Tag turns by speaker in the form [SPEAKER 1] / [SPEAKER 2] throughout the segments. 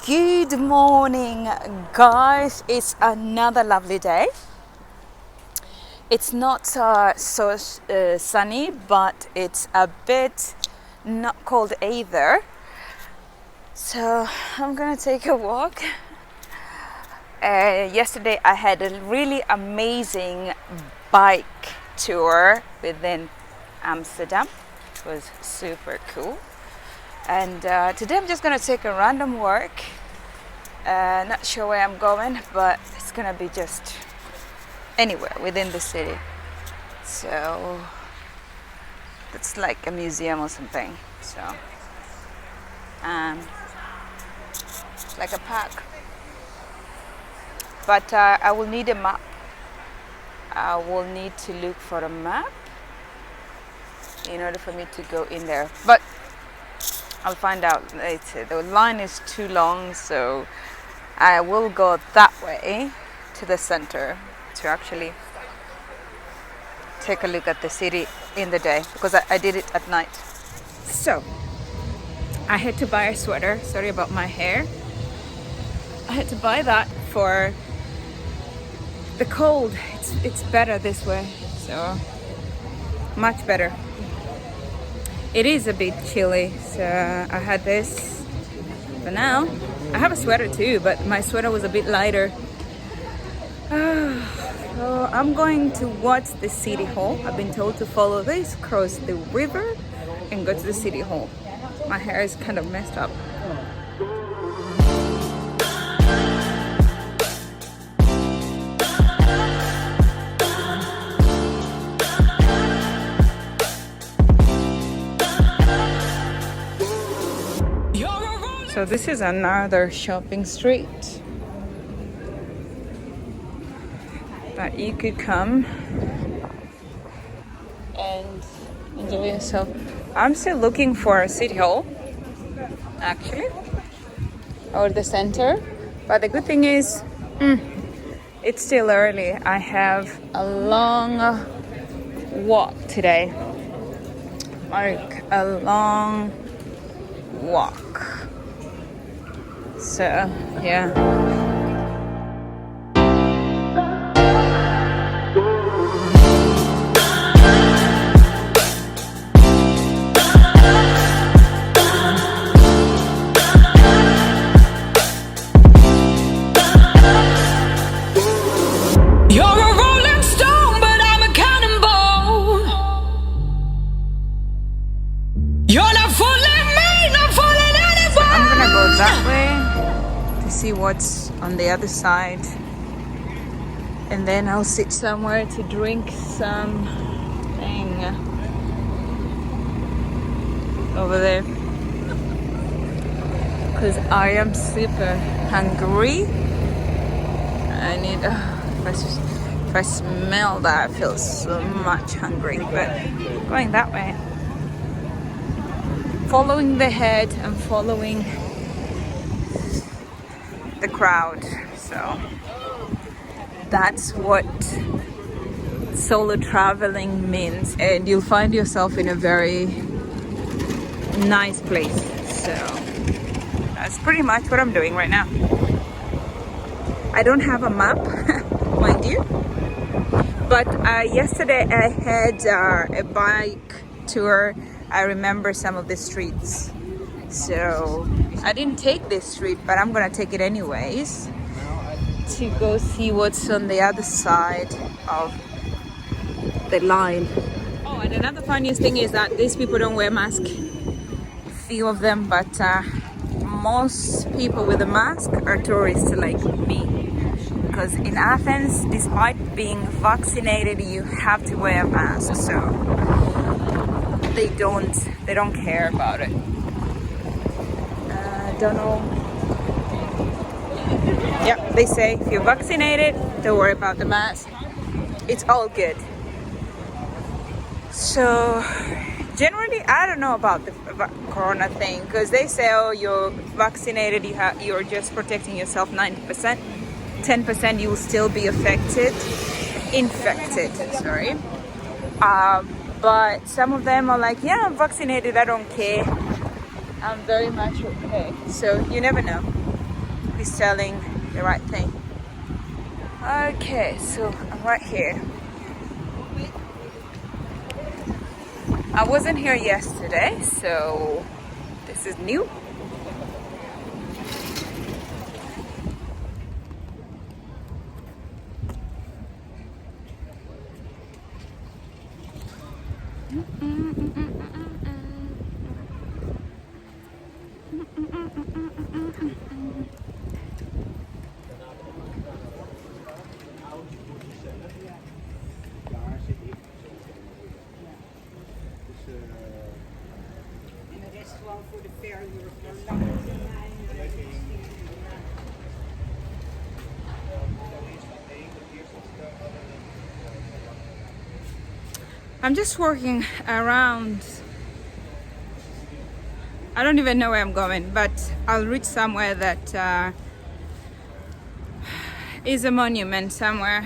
[SPEAKER 1] Good morning, guys. It's another lovely day. It's not so sunny, but it's a bit not cold either. So I'm gonna take a walk. Yesterday I had a really amazing bike tour within Amsterdam. It was super cool. And today I'm just gonna take a random walk. Not sure where I'm going, but it's gonna be just anywhere within the city. So it's like a museum or something. So it's like a park. But I will need a map. I will need to look for a map in order for me to go in there. But I'll find out later. The line is too long, so I will go that way to the center to actually take a look at the city in the day, because I did it at night. So I had to buy a sweater. Sorry about my hair. I had to buy that for the cold. It's better this way, so much better. It is a bit chilly, so I had this for now. I have a sweater too, but my sweater was a bit lighter. So I'm going towards the city hall. I've been told to follow this, cross the river, and go to the city hall. My hair is kind of messed up. So this is another shopping street that you could come and enjoy yourself. I'm still looking for a city hall, actually, or the center. But the good thing is, it's still early. I have a long walk today, like a long walk. So, yeah.
[SPEAKER 2] You're a rolling stone, but I'm a cannonball. You're not fooling me, not fooling anyone.
[SPEAKER 1] I'm gonna go that way to see what's on the other side, and then I'll sit somewhere to drink something over there, because I am super hungry. I need if I smell that, I feel so much hungry. But going that way, following the head and following the crowd. So that's what solo traveling means, and you'll find yourself in a very nice place. So that's pretty much what I'm doing right now. I don't have a map, mind you, but yesterday I had a bike tour. I remember some of the streets, so I didn't take this street, but I'm gonna take it anyways to go see what's on the other side of the line. Oh, and another funniest thing is that these people don't wear masks. Few of them, but most people with a mask are tourists like me. Because in Athens, despite being vaccinated, you have to wear a mask. So they don't care about it. Don't know. Yep, they say if you're vaccinated, don't worry about the mask. It's all good. So generally, I don't know about the corona thing, because they say, oh, you're vaccinated, you're just protecting yourself 90%. 10% you will still be infected. But some of them are like, yeah, I'm vaccinated, I don't care. I'm very much okay. So you never know. he's telling the right thing. Okay, so I'm right here. I wasn't here yesterday, so this is new. I'm just walking around. I don't even know where I'm going, but I'll reach somewhere that is a monument somewhere.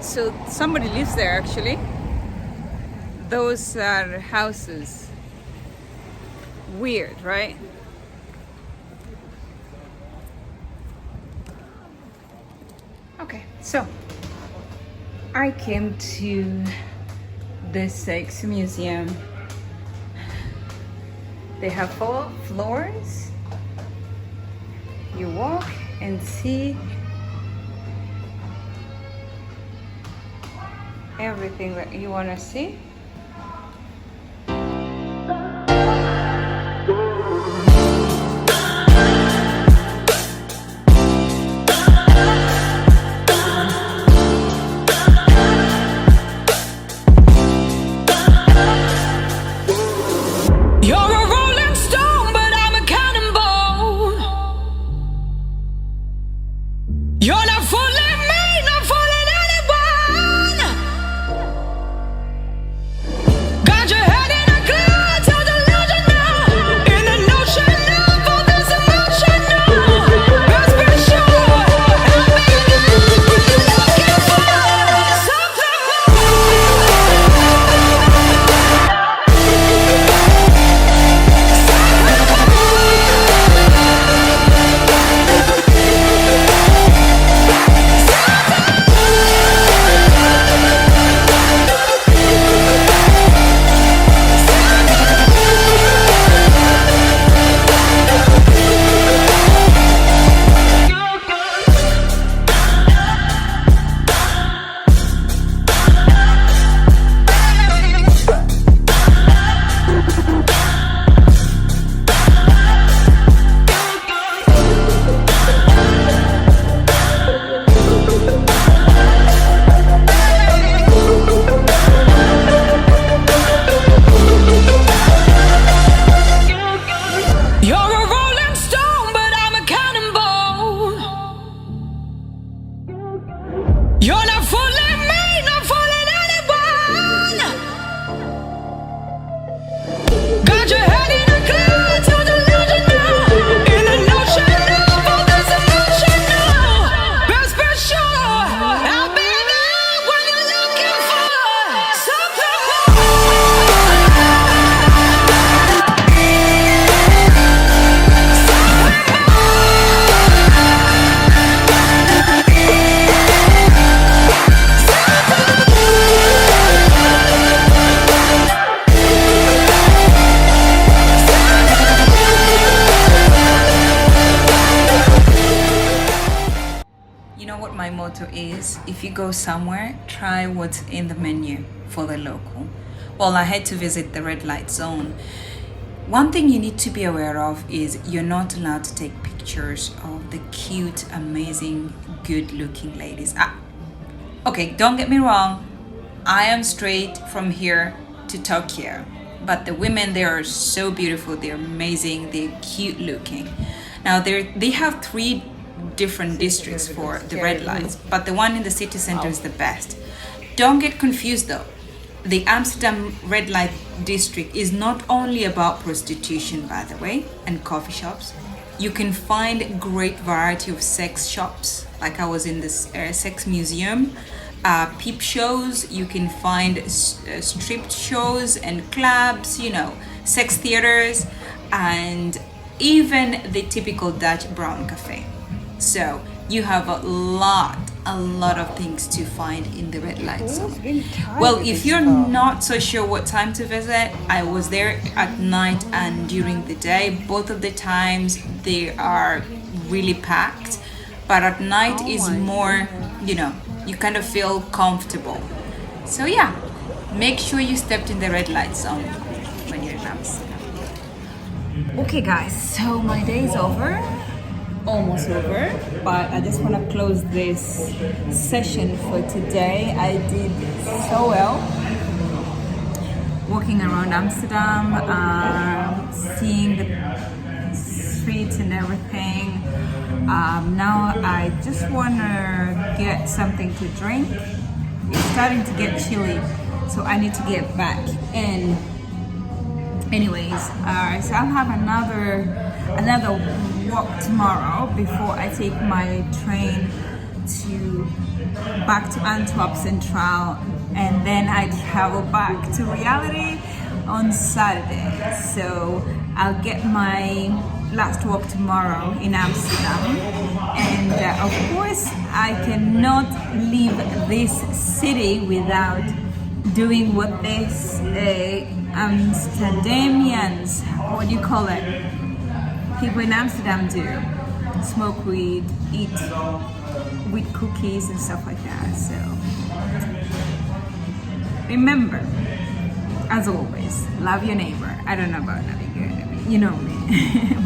[SPEAKER 1] So somebody lives there actually. Those are houses. Weird, right? Okay, so I came to the Sex Museum. They have 4 floors. You walk and see everything that you want to see.
[SPEAKER 2] You're a rolling stone, but I'm a cannonball. You're not fooling me, not fooling anyone. Got your head in a cloud, so delusional. In an ocean of all this emotion, let's be sure. I'll be there when you're looking for something You're a rolling stone, but I'm a cannonball. You're not fooling me, not fooling anyone. Got your head in a cloud, so delusional. In an ocean of all this emotion, best be sure I'll be there when you're looking for something
[SPEAKER 1] You know what my motto is? If you go somewhere, try what's in the menu for the local. Well, I had to visit the red light zone. One thing you need to be aware of is you're not allowed to take pictures of the cute, amazing, good-looking ladies. Okay, don't get me wrong. I am straight from here to Tokyo, but the women there are so beautiful. They're amazing. They're cute-looking. Now they have 3 different districts for the red lights, but the one in the city center is the best. Don't get confused though. The Amsterdam Red Light District is not only about prostitution, by the way, and coffee shops. You can find great variety of sex shops, like I was in this sex museum. Peep shows, you can find strip shows and clubs, you know, sex theaters, and even the typical Dutch brown cafe. So you have a lot of things to find in the red light zone. Well, if you're not so sure what time to visit, I was there at night and during the day. Both of the times they are really packed, but at night is more, you know, you kind of feel comfortable. So yeah, make sure you stepped in the red light zone when you're in Amsterdam. Okay guys, so my day is over, almost over, but I just want to close this session for today. I did so well walking around Amsterdam, seeing the streets and everything. Now I just want to get something to drink. It's starting to get chilly, so I need to get back in. Anyways, so I'll have another walk tomorrow before I take my train back to Antwerp Central, and then I travel back to reality on Saturday. So I'll get my last walk tomorrow in Amsterdam, and of course I cannot leave this city without doing what this Amsterdamians, what do you call it, people in Amsterdam do: smoke weed, eat wheat cookies and stuff like that. So remember, as always, love your neighbor. I don't know about loving your enemy, you know me.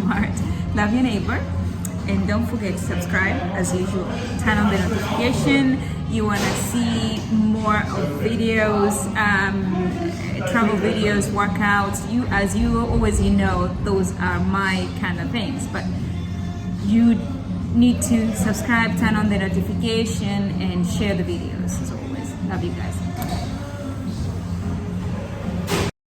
[SPEAKER 1] But love your neighbor, and don't forget to subscribe as usual. Turn on the notification. You want to see more of videos, travel videos, workouts. As you always, you know, those are my kind of things. But you need to subscribe, turn on the notification, and share the videos as always. Love you guys.